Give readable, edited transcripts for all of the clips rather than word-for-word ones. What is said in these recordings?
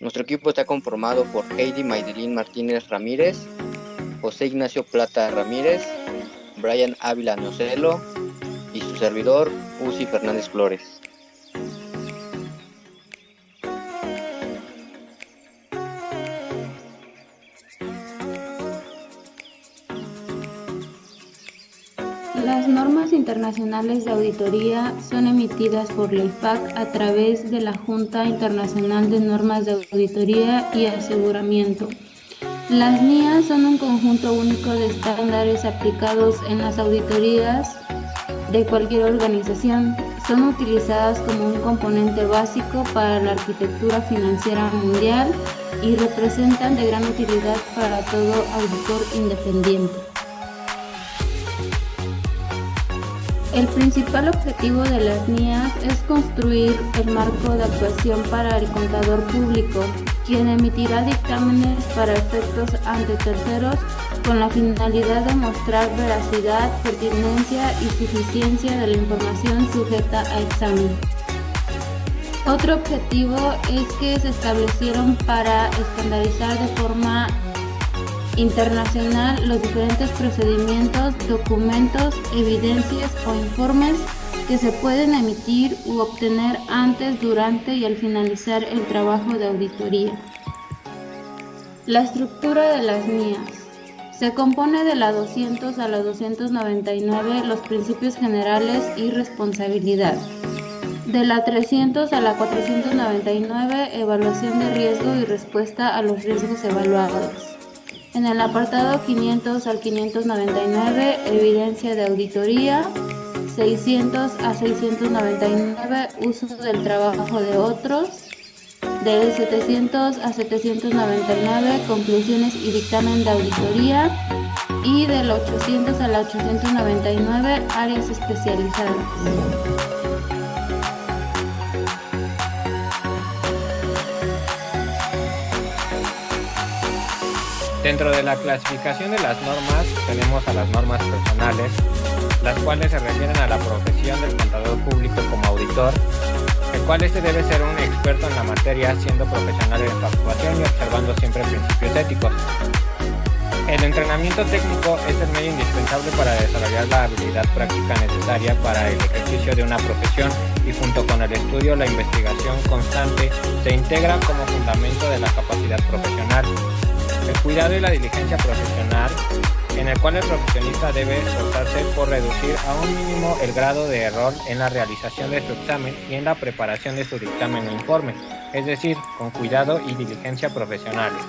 Nuestro equipo está conformado por Heidi Maydelín Martínez Ramírez, José Ignacio Plata Ramírez, Brian Ávila Nocelo y su servidor, Uzi Fernández Flores. Las normas internacionales de auditoría son emitidas por la IFAC a través de la Junta Internacional de Normas de Auditoría y Aseguramiento. Las NIA son un conjunto único de estándares aplicados en las auditorías de cualquier organización. Son utilizadas como un componente básico para la arquitectura financiera mundial y representan de gran utilidad para todo auditor independiente. El principal objetivo de las NIAs es construir el marco de actuación para el contador público, quien emitirá dictámenes para efectos ante terceros con la finalidad de mostrar veracidad, pertinencia y suficiencia de la información sujeta a examen. Otro objetivo es que se establecieron para estandarizar de forma internacional los diferentes procedimientos, documentos, evidencias o informes que se pueden emitir u obtener antes, durante y al finalizar el trabajo de auditoría. La estructura de las NIAs se compone de la 200 a la 299 los principios generales y responsabilidad, de la 300 a la 499 evaluación de riesgo y respuesta a los riesgos evaluados. En el apartado 500 al 599, evidencia de auditoría, 600 a 699, uso del trabajo de otros, del 700 a 799, conclusiones y dictamen de auditoría, y del 800 a la 899, áreas especializadas. Dentro de la clasificación de las normas tenemos a las normas personales, las cuales se refieren a la profesión del contador público como auditor, el cual debe ser un experto en la materia, siendo profesional en su actuación y observando siempre principios éticos. El entrenamiento técnico es el medio indispensable para desarrollar la habilidad práctica necesaria para el ejercicio de una profesión y junto con el estudio, la investigación constante se integra como fundamento de la capacidad profesional. El cuidado y la diligencia profesional, en el cual el profesionista debe esforzarse por reducir a un mínimo el grado de error en la realización de su examen y en la preparación de su dictamen o informe, es decir, con cuidado y diligencia profesionales.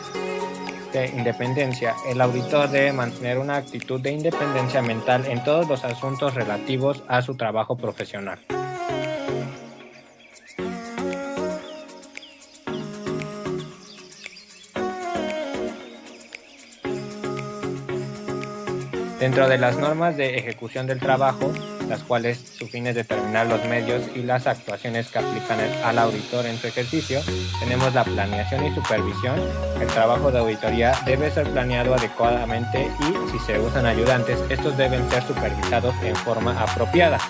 De independencia, el auditor debe mantener una actitud de independencia mental en todos los asuntos relativos a su trabajo profesional. Dentro de las normas de ejecución del trabajo, las cuales su fin es determinar los medios y las actuaciones que aplican al auditor en su ejercicio, tenemos la planeación y supervisión. El trabajo de auditoría debe ser planeado adecuadamente y, si se usan ayudantes, estos deben ser supervisados en forma apropiada.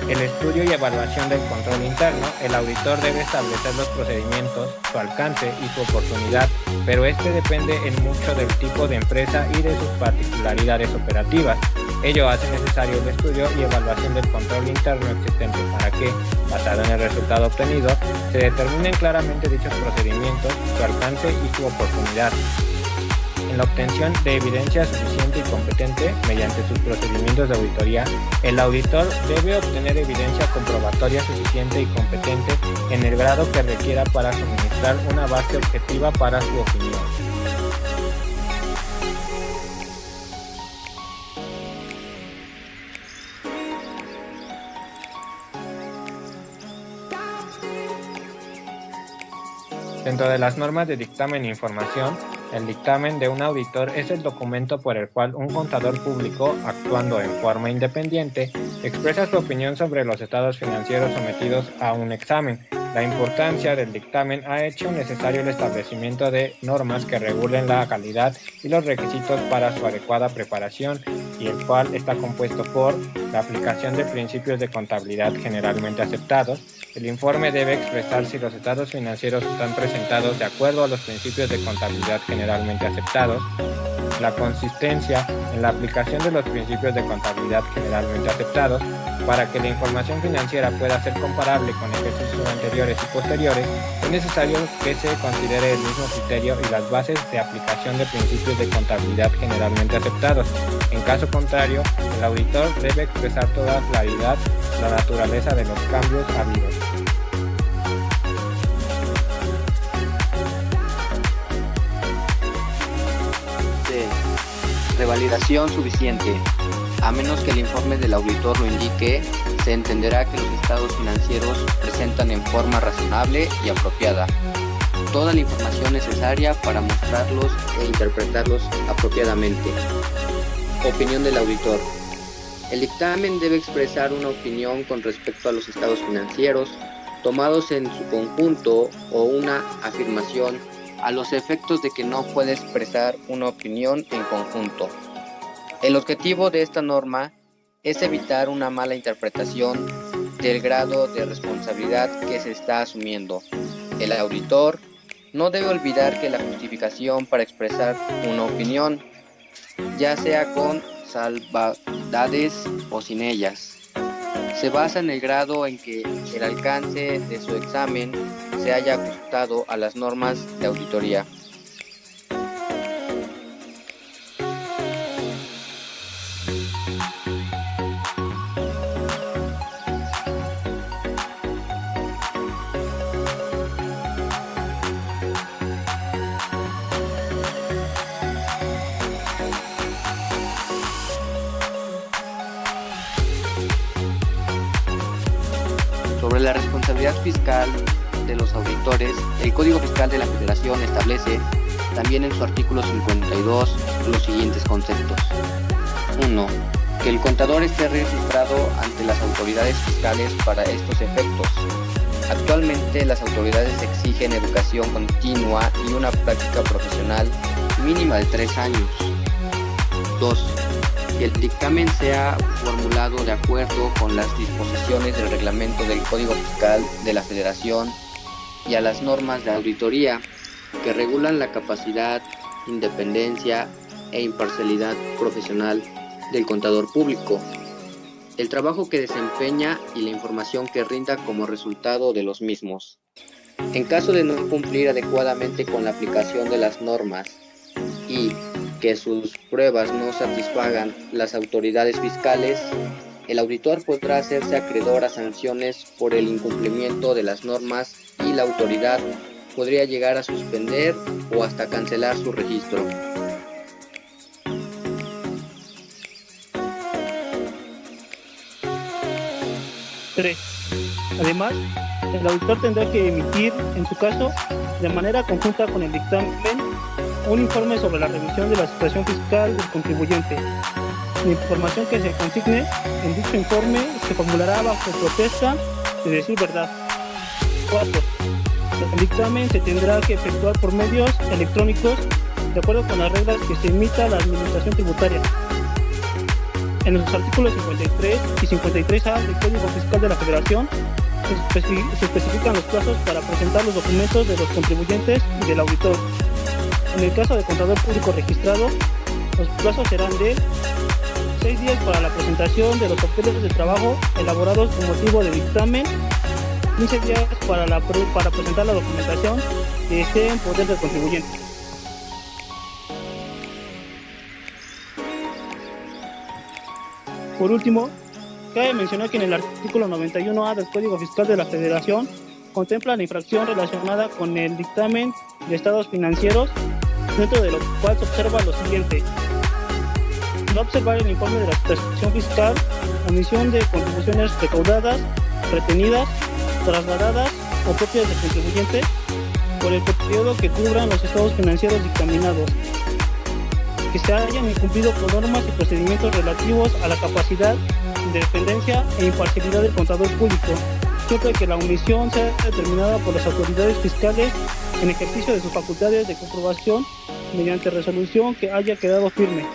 El estudio y evaluación del control interno, el auditor debe establecer los procedimientos, su alcance y su oportunidad, pero este depende en mucho del tipo de empresa y de sus particularidades operativas. Ello hace necesario el estudio y evaluación del control interno existente para que, basado en el resultado obtenido, se determinen claramente dichos procedimientos, su alcance y su oportunidad. En la obtención de evidencia suficiente y competente mediante sus procedimientos de auditoría, el auditor debe obtener evidencia comprobatoria suficiente y competente en el grado que requiera para suministrar una base objetiva para su opinión. Dentro de las normas de dictamen e información, el dictamen de un auditor es el documento por el cual un contador público, actuando en forma independiente, expresa su opinión sobre los estados financieros sometidos a un examen. La importancia del dictamen ha hecho necesario el establecimiento de normas que regulen la calidad y los requisitos para su adecuada preparación y el cual está compuesto por la aplicación de principios de contabilidad generalmente aceptados. El informe debe expresar si los estados financieros están presentados de acuerdo a los principios de contabilidad generalmente aceptados. La consistencia en la aplicación de los principios de contabilidad generalmente aceptados. Para que la información financiera pueda ser comparable con ejercicios anteriores y posteriores, es necesario que se considere el mismo criterio y las bases de aplicación de principios de contabilidad generalmente aceptados. En caso contrario, el auditor debe expresar toda claridad la naturaleza de los cambios habidos. Revalidación suficiente. A menos que el informe del auditor lo indique, se entenderá que los estados financieros presentan en forma razonable y apropiada toda la información necesaria para mostrarlos e interpretarlos apropiadamente. Opinión del auditor. El dictamen debe expresar una opinión con respecto a los estados financieros tomados en su conjunto o una afirmación a los efectos de que no puede expresar una opinión en conjunto. El objetivo de esta norma es evitar una mala interpretación del grado de responsabilidad que se está asumiendo. El auditor no debe olvidar que la justificación para expresar una opinión, ya sea con salvedades o sin ellas, se basa en el grado en que el alcance de su examen se haya ajustado a las normas de auditoría. Sobre la responsabilidad fiscal de los auditores, el Código Fiscal de la Federación establece también en su artículo 52 los siguientes conceptos. 1. Que el contador esté registrado ante las autoridades fiscales para estos efectos. Actualmente las autoridades exigen educación continua y una práctica profesional mínima de 3 años. 2. Que el dictamen sea formulado de acuerdo con las disposiciones del reglamento del Código Fiscal de la Federación y a las normas de auditoría que regulan la capacidad, independencia e imparcialidad profesional del contador público, el trabajo que desempeña y la información que rinda como resultado de los mismos. En caso de no cumplir adecuadamente con la aplicación de las normas y que sus pruebas no satisfagan las autoridades fiscales, el auditor podrá hacerse acreedor a sanciones por el incumplimiento de las normas y la autoridad podría llegar a suspender o hasta cancelar su registro. Además, el auditor tendrá que emitir, en su caso, de manera conjunta con el dictamen, un informe sobre la revisión de la situación fiscal del contribuyente. La información que se consigne en dicho informe se formulará bajo protesta de decir verdad. 4. El dictamen se tendrá que efectuar por medios electrónicos de acuerdo con las reglas que se emita la Administración Tributaria. En los artículos 53 y 53A del Código Fiscal de la Federación se especifican los plazos para presentar los documentos de los contribuyentes y del auditor. En el caso de contador público registrado, los plazos serán de 6 días para la presentación de los papeles de trabajo elaborados con motivo de dictamen, 15 días para presentar la documentación que esté en poder del contribuyente. Por último, cabe mencionar que en el artículo 91A del Código Fiscal de la Federación contempla la infracción relacionada con el dictamen de estados financieros, dentro de lo cual se observa lo siguiente: no observar el informe de la situación fiscal, omisión de contribuciones recaudadas, retenidas, trasladadas o propias del contribuyente por el periodo que cubran los estados financieros dictaminados, que se hayan incumplido con normas y procedimientos relativos a la capacidad, independencia e imparcialidad del contador público, siempre que la omisión sea determinada por las autoridades fiscales en ejercicio de sus facultades de comprobación mediante resolución que haya quedado firme.